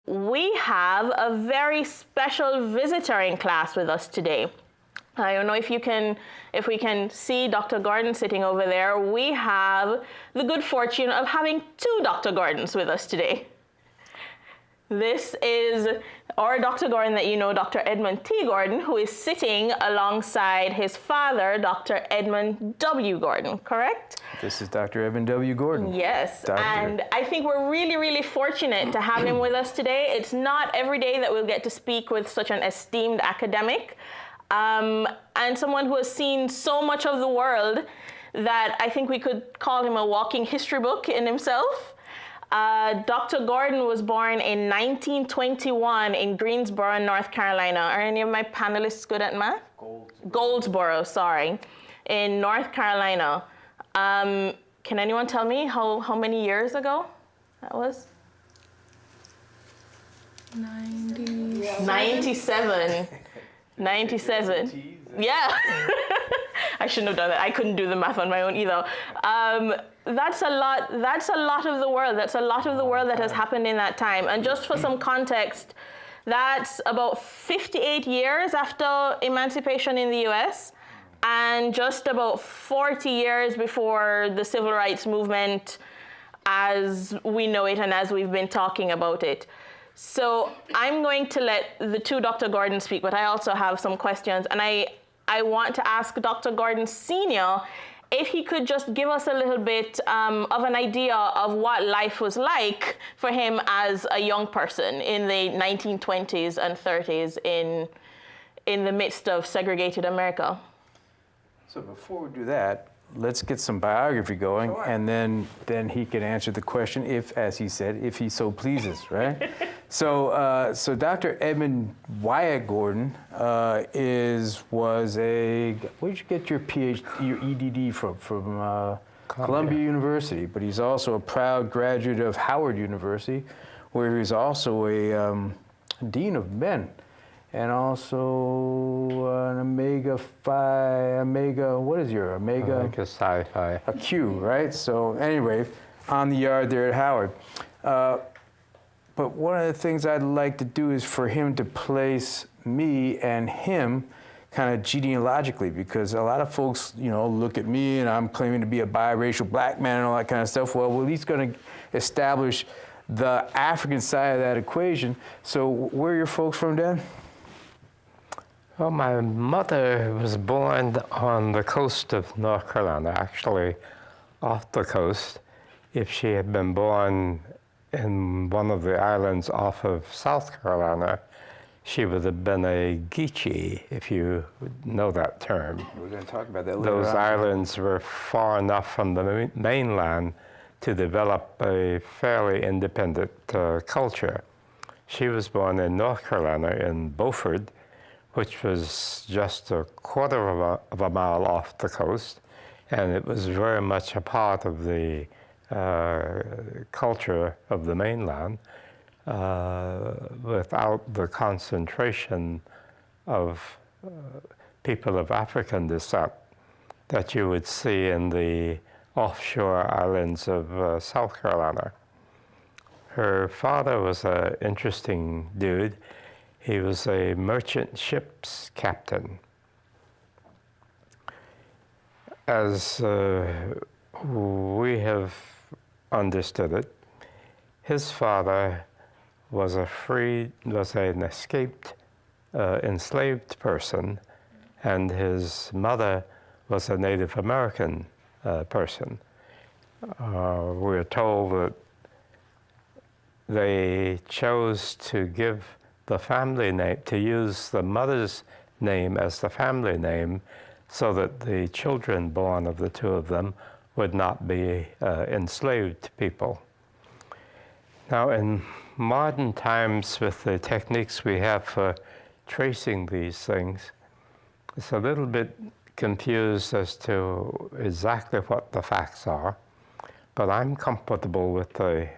We have a very special visitor in class with us today. I don't know if we can see Dr. Gordon sitting over there. We have the good fortune of having two Dr. Gordons with us today. This is our Dr. Gordon that you know, Dr. Edmund T. Gordon, who is sitting alongside his father, Dr. Edmund W. Gordon, correct? This is Dr. Edmund W. Gordon. Yes, and I think we're really, really fortunate to have him with us today. It's not every day that we'll get to speak with such an esteemed academic and someone who has seen so much of the world that I think we could call him a walking history book in himself. Dr. Gordon was born in 1921 in Greensboro, North Carolina. Are any of my panelists good at math? Goldsboro, sorry, in North Carolina. Can anyone tell me how many years ago that was? 97. 97. Yeah. I shouldn't have done that. I couldn't do the math on my own either. That's a lot of the world. That's a lot of the world that has happened in that time. And just for some context, that's about 58 years after emancipation in the US and just about 40 years before the civil rights movement as we know it and as we've been talking about it. So I'm going to let the two Dr. Gordon speak, but I also have some questions. And I want to ask Dr. Gordon Sr. if he could just give us a little bit of an idea of what life was like for him as a young person in the 1920s and 30s in the midst of segregated America. So before we do that, let's get some biography going, sure. And then he can answer the question if, as he said, if he so pleases, right? So Dr. Edmund Wyatt Gordon was a, where'd you get your PhD, your EDD from? From Columbia University, but he's also a proud graduate of Howard University, where he's also a Dean of Men. And also an Omega Phi, what is your Omega? Omega Psi Phi. A Q, right? So anyway, on the yard there at Howard. But one of the things I'd like to do is for him to place me and him kind of genealogically, because a lot of folks, you know, look at me and I'm claiming to be a biracial black man and all that kind of stuff. Well, we're at least going to establish the African side of that equation. So where are your folks from, Dad? Well, my mother was born on the coast of North Carolina, actually off the coast. If she had been born in one of the islands off of South Carolina, she would have been a Geechee, if you know that term. We're going to talk about that later. Those islands were far enough from the mainland to develop a fairly independent culture. She was born in North Carolina, in Beaufort, which was just a quarter of a mile off the coast, and it was very much a part of the culture of the mainland without the concentration of people of African descent that you would see in the offshore islands of South Carolina. Her father was an interesting dude. He was a merchant ship's captain. As we have understood it, his father was an escaped enslaved person, and his mother was a Native American person. We're told that they chose to give the family name, to use the mother's name as the family name, so that the children born of the two of them would not be enslaved people. Now, in modern times, with the techniques we have for tracing these things, it's a little bit confused as to exactly what the facts are, but I'm comfortable with the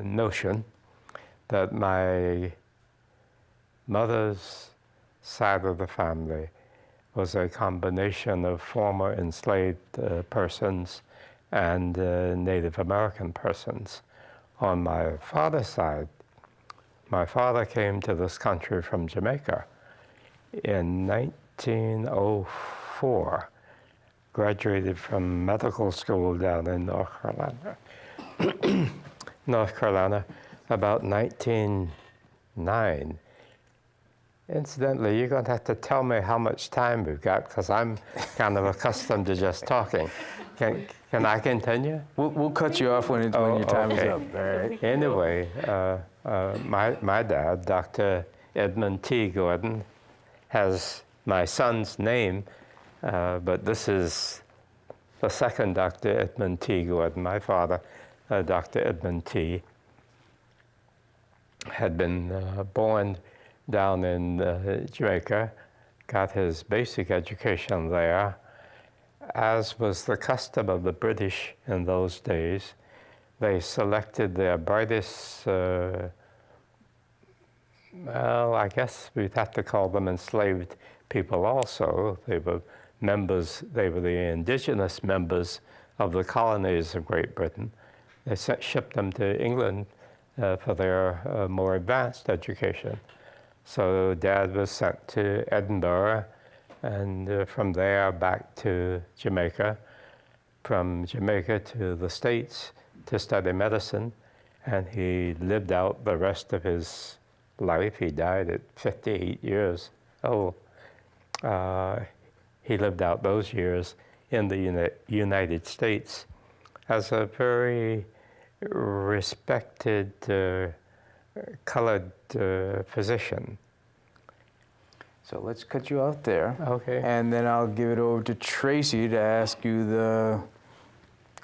notion that my mother's side of the family was a combination of former enslaved persons and Native American persons. On my father's side, My father came to this country from Jamaica in 1904, graduated from medical school down in North Carolina. North Carolina, about 1909. Incidentally, you're going to have to tell me how much time we've got, because I'm kind of accustomed to just talking. Can I continue? We'll cut you off when your time is okay. up. All right. Anyway, my dad, Dr. Edmund T. Gordon, has my son's name, but this is the second Dr. Edmund T. Gordon. My father, Dr. Edmund T., had been born down in Jamaica, got his basic education there. As was the custom of the British in those days, they selected their brightest, well, I guess we'd have to call them enslaved people also. They were members, they were the indigenous members of the colonies of Great Britain. They shipped them to England for their more advanced education. So Dad was sent to Edinburgh, and from there back to Jamaica, from Jamaica to the States to study medicine, and he lived out the rest of his life. He died at 58 years old. He lived out those years in the United States as a very respected colored physician. So let's cut you off there. Okay. And then I'll give it over to Tracy to ask you the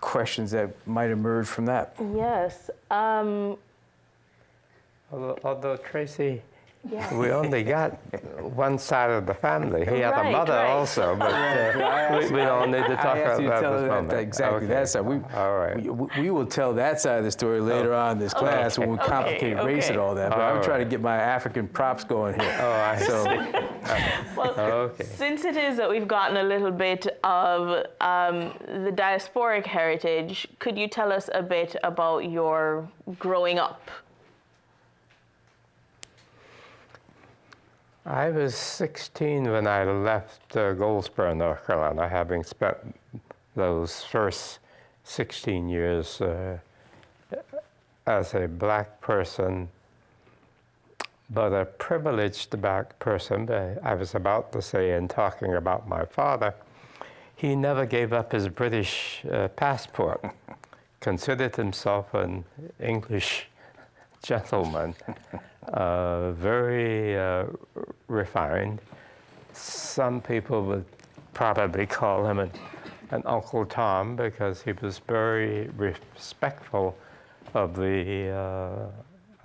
questions that might emerge from that. Yes. Although Tracy, Yeah. we only got one side of the family. He had a Right, mother right. also, but we don't need to talk I asked about you to that tell this that, moment. exactly Okay. that side. All right. We will tell that side of the story later on in this class when we Okay, complicate race and okay. all that. But I'm trying to get my African props going here. Oh, I see. Well, Okay. since it is that we've gotten a little bit of the diasporic heritage, could you tell us a bit about your growing up? I was 16 when I left Goldsboro, North Carolina, having spent those first 16 years as a black person, but a privileged black person. I was about to say, in talking about my father, he never gave up his British passport, considered himself an English gentleman. Very refined. Some people would probably call him an Uncle Tom, because he was very respectful of the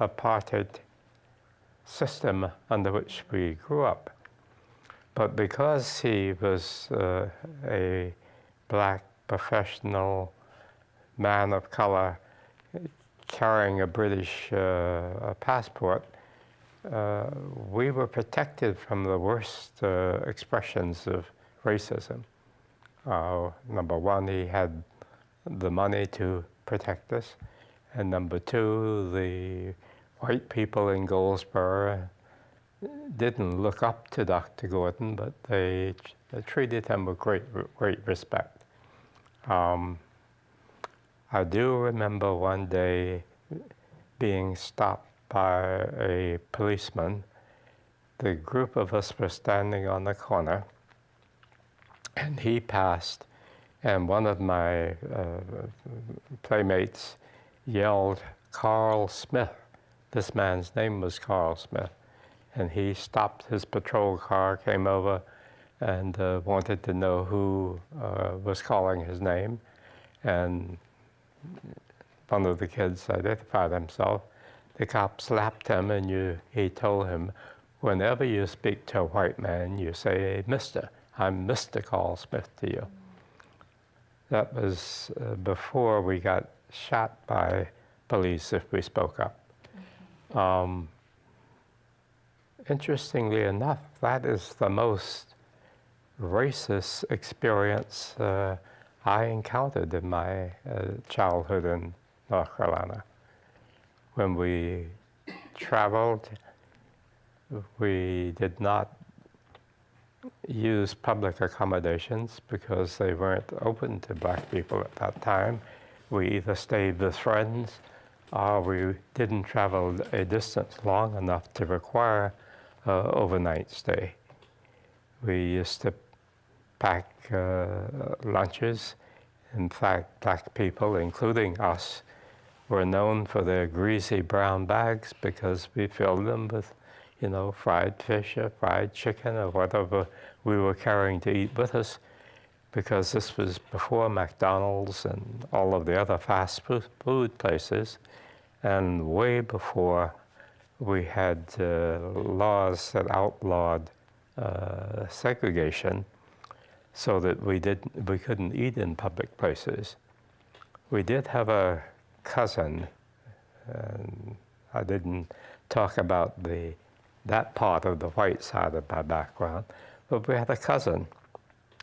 apartheid system under which we grew up. But because he was a black professional man of color carrying a British passport, we were protected from the worst expressions of racism. Number one, he had the money to protect us. And number two, the white people in Goldsboro didn't look up to Dr. Gordon, but they treated him with great respect. I do remember one day being stopped by a policeman. The group of us were standing on the corner, and he passed, and one of my playmates yelled, "Carl Smith." This man's name was Carl Smith. And he stopped his patrol car, came over, and wanted to know who was calling his name. And one of the kids identified himself. The cop slapped him, and he told him, "Whenever you speak to a white man, you say, 'Mr.' I'm Mr. Carl Smith to you." That was before we got shot by police if we spoke up. Interestingly enough, that is the most racist experience I encountered in my childhood in North Carolina. When we traveled, we did not use public accommodations because they weren't open to black people at that time. We either stayed with friends or we didn't travel a distance long enough to require overnight stay. We used to pack lunches. In fact, black people, including us, were known for their greasy brown bags because we filled them with, fried fish or fried chicken or whatever we were carrying to eat with us, because this was before McDonald's and all of the other fast food places, and way before we had laws that outlawed segregation, so that we couldn't eat in public places. We did have a cousin, and I didn't talk about that part of the white side of my background, but we had a cousin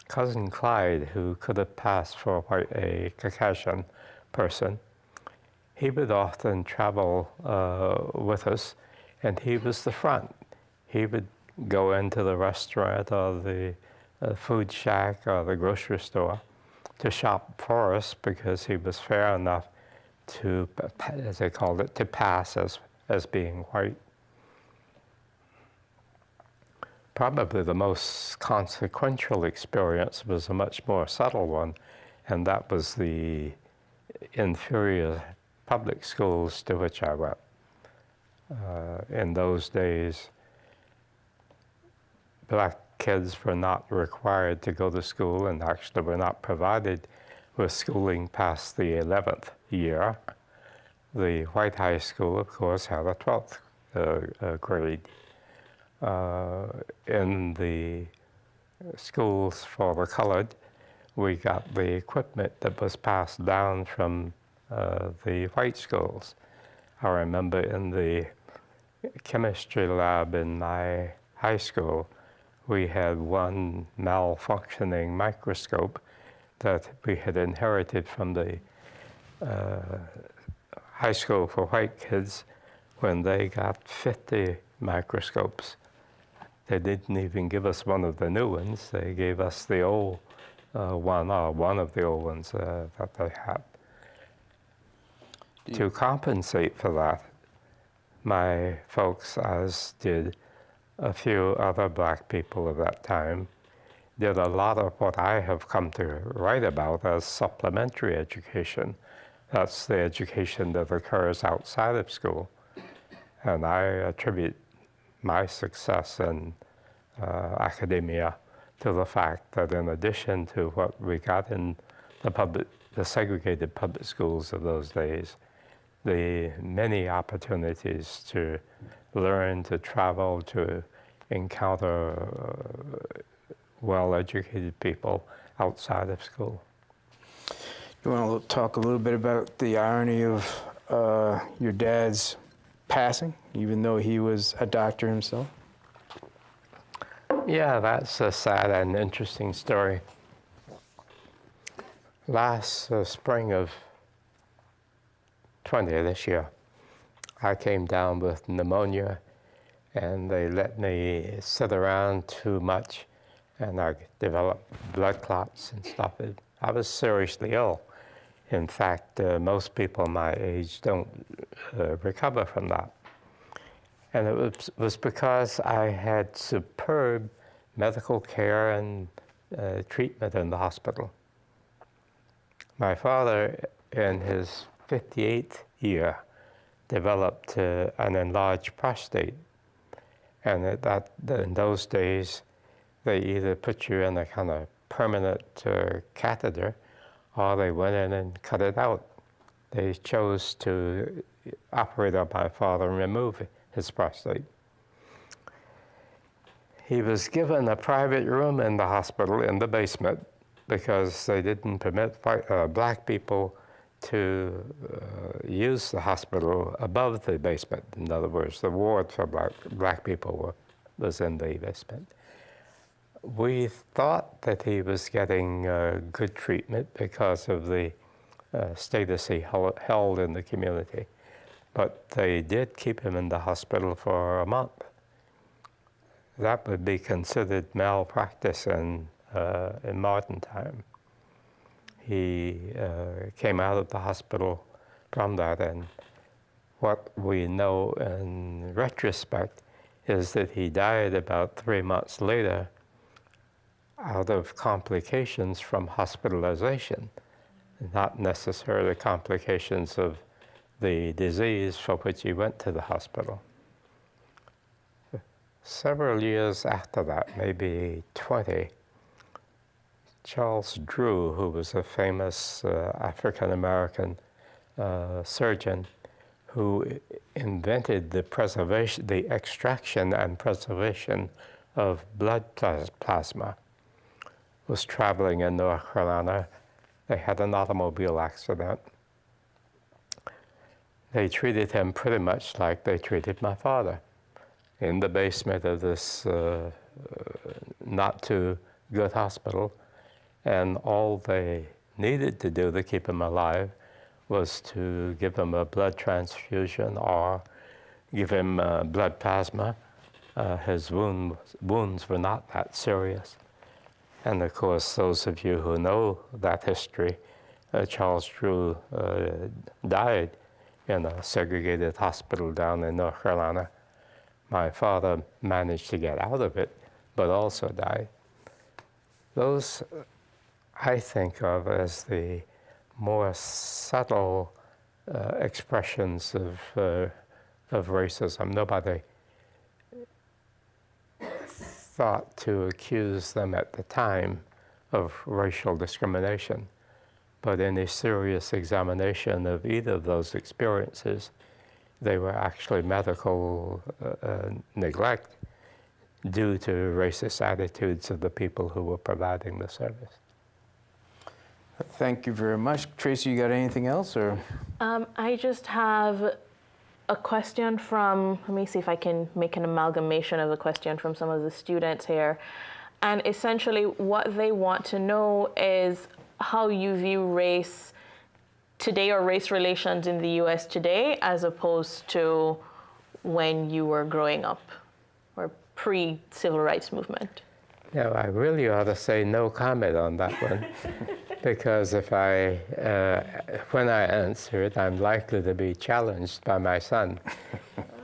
Clyde, who could have passed for a Caucasian person. He would often travel with us, and he was the front. He would go into the restaurant or the food shack or the grocery store to shop for us because he was fair enough to, as they called it, to pass as being white. Probably the most consequential experience was a much more subtle one, and that was the inferior public schools to which I went. In those days, black kids were not required to go to school and actually were not provided with schooling past the 11th year. The white high school, of course, had a 12th grade. In the schools for the colored, we got the equipment that was passed down from the white schools. I remember in the chemistry lab in my high school, we had one malfunctioning microscope that we had inherited from the high school for white kids when they got 50 microscopes. They didn't even give us one of the new ones. They gave us the old one, or one of the old ones that they had. To compensate for that, my folks, as did a few other black people of that time, did a lot of what I have come to write about as supplementary education. That's the education that occurs outside of school. And I attribute my success in academia to the fact that in addition to what we got in the segregated public schools of those days, the many opportunities to learn, to travel, to encounter well-educated people outside of school. You want to talk a little bit about the irony of your dad's passing, even though he was a doctor himself? Yeah, that's a sad and interesting story. Last spring of this year, I came down with pneumonia, and they let me sit around too much, and I developed blood clots and stuff. I was seriously ill. In fact, most people my age don't recover from that. And it was because I had superb medical care and treatment in the hospital. My father, in his 58th year, developed an enlarged prostate. And in those days, they either put you in a kind of permanent catheter, or they went in and cut it out. They chose to operate on my father and remove his prostate. He was given a private room in the hospital in the basement because they didn't permit black people to use the hospital above the basement. In other words, the ward for black people was in the basement. We thought that he was getting good treatment because of the status he held in the community. but they did keep him in the hospital for a month. That would be considered malpractice in modern time. He came out of the hospital from that, and what we know in retrospect is that he died about 3 months later out of complications from hospitalization, not necessarily complications of the disease for which he went to the hospital. Several years after that, maybe 20, Charles Drew, who was a famous African-American surgeon who invented the extraction and preservation of blood plasma, was traveling in North Carolina. They had an automobile accident. They treated him pretty much like they treated my father, in the basement of this not too good hospital. And all they needed to do to keep him alive was to give him a blood transfusion or give him blood plasma. His wounds were not that serious. And of course, those of you who know that history, Charles Drew died in a segregated hospital down in North Carolina. My father managed to get out of it, but also died. Those I think of as the more subtle expressions of racism. Nobody thought to accuse them at the time of racial discrimination, but in a serious examination of either of those experiences, they were actually medical neglect due to racist attitudes of the people who were providing the service. Thank you very much. Tracy, you got anything else? Or? I just have a question from, let me see if I can make an amalgamation of the question from some of the students here. And essentially what they want to know is how you view race today, or race relations in the US today, as opposed to when you were growing up, or pre-civil rights movement. Now, I really ought to say no comment on that one, because if when I answer it, I'm likely to be challenged by my son.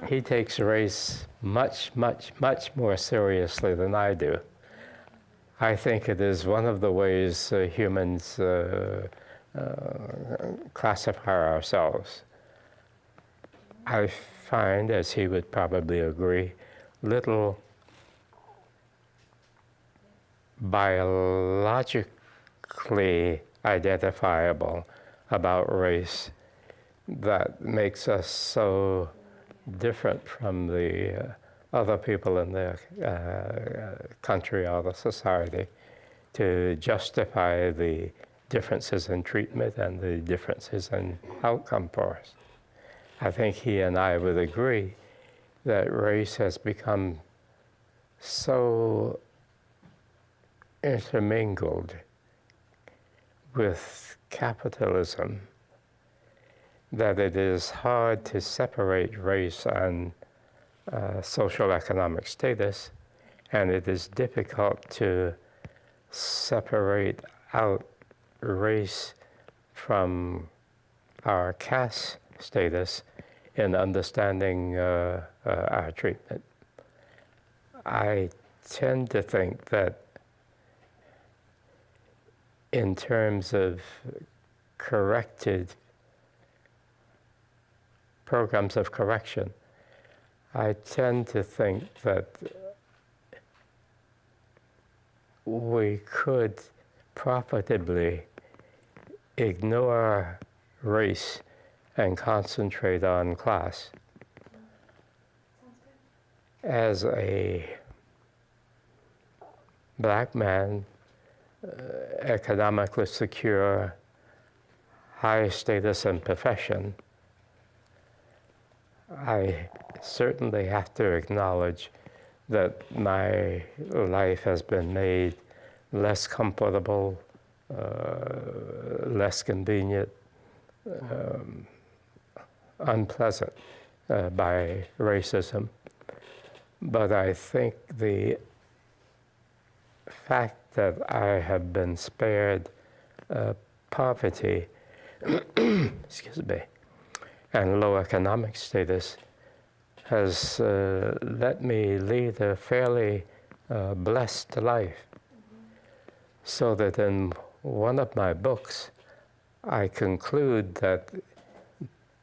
He takes race much, much, much more seriously than I do. I think it is one of the ways humans classify ourselves. I find, as he would probably agree, little biologically identifiable about race that makes us so different from the other people in the country or the society to justify the differences in treatment and the differences in outcome for us. I think he and I would agree that race has become so intermingled with capitalism that it is hard to separate race and social economic status, and it is difficult to separate out race from our caste status in understanding our treatment. I tend to think that in terms of corrected programs of correction, I tend to think that we could profitably ignore race and concentrate on class. As a black man, economically secure, high status and profession, I certainly have to acknowledge that my life has been made less comfortable, less convenient, unpleasant by racism. But I think the fact that I have been spared poverty, excuse me, and low economic status has let me lead a fairly blessed life. So that in one of my books, I conclude that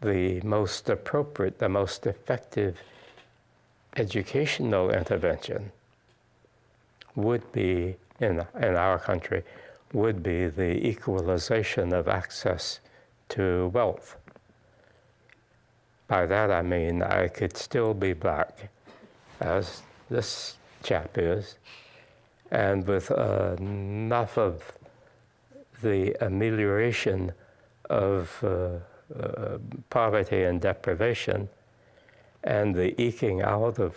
the most appropriate, the most effective educational intervention would be, in our country, would be the equalization of access to wealth. By that I mean I could still be black, as this chap is, and with enough of the amelioration of poverty and deprivation, and the eking out of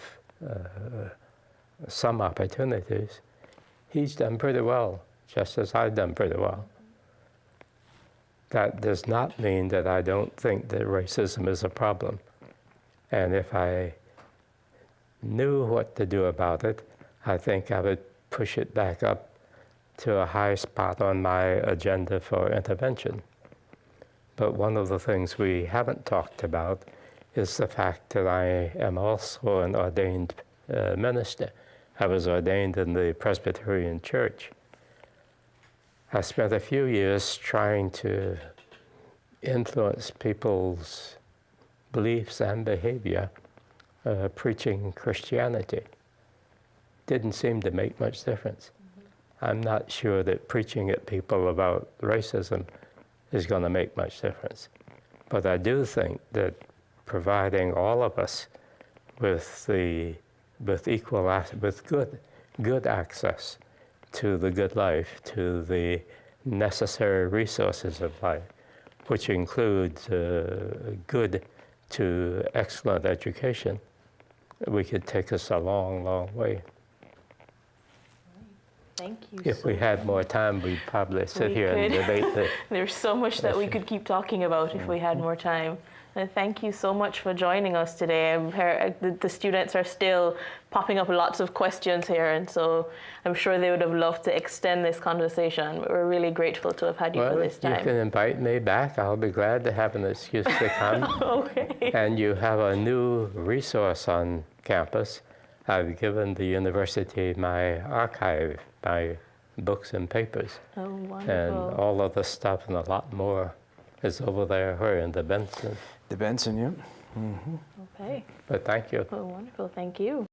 some opportunities, he's done pretty well, just as I've done pretty well. That does not mean that I don't think that racism is a problem. And if I knew what to do about it, I think I would push it back up to a high spot on my agenda for intervention. But one of the things we haven't talked about is the fact that I am also an ordained minister. I was ordained in the Presbyterian Church. I spent a few years trying to influence people's beliefs and behavior, preaching Christianity. Didn't seem to make much difference. I'm not sure that preaching at people about racism is going to make much difference. But I do think that providing all of us with good access to the good life, to the necessary resources of life, which includes good to excellent education, we could take us a long, long way. Thank you. If we had more time, we'd probably sit here and debate this. There's so much that we could keep talking about if we had more time. And thank you so much for joining us today. The students are still popping up lots of questions here, and so I'm sure they would have loved to extend this conversation. But we're really grateful to have had you for this time. You can invite me back. I'll be glad to have an excuse to come. Okay. And you have a new resource on campus. I've given the university my archive, my books and papers. Oh, wonderful. And all of the stuff and a lot more is over there in the Benson. The Benson, yeah. Okay. But thank you. Oh, wonderful. Thank you.